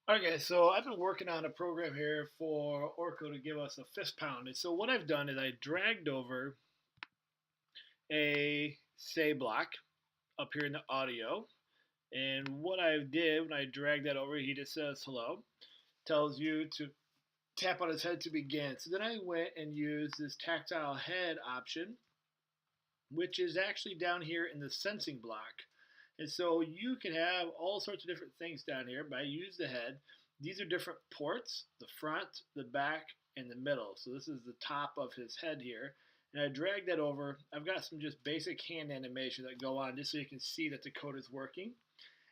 Okay, so I've been working on a program here for Orco to give us a fist pound. And so what I've done is I dragged over a say block up here in the audio. And what I did when I dragged that over, he just says hello, tells you to tap on his head to begin. So then I went and used this tactile head option, which is actually down here in the sensing block. And so you can have all sorts of different things down here, but I use the head. These are different ports, the front, the back, and the middle. So this is the top of his head here. And I drag that over. I've got some just basic hand animation that go on just so you can see that the code is working.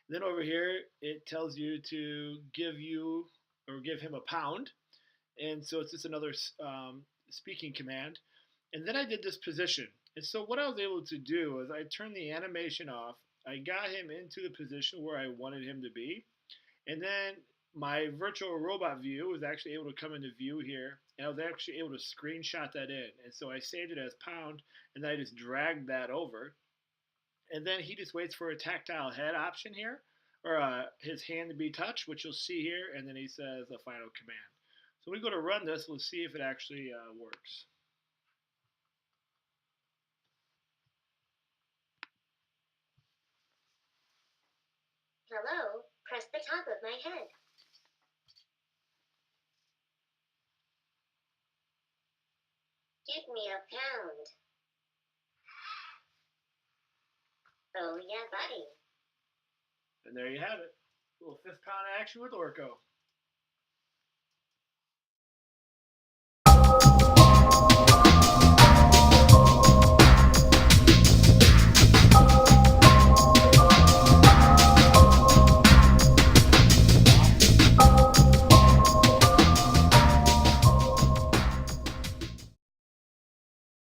And then over here, it tells you to give him a pound. And so it's just another speaking command. And then I did this position. And so what I was able to do is I turned the animation off. I got him into the position where I wanted him to be. And then my virtual robot view was actually able to come into view here. And I was actually able to screenshot that in. And so I saved it as pound. And then I just dragged that over. And then he just waits for a tactile head option here, or his hand to be touched, which you'll see here. And then he says the final command. So we go to run this. We'll see if it actually works. Hello, press the top of my head. Give me a pound. Oh yeah, buddy. And there you have it. A little fist pound action with Orco.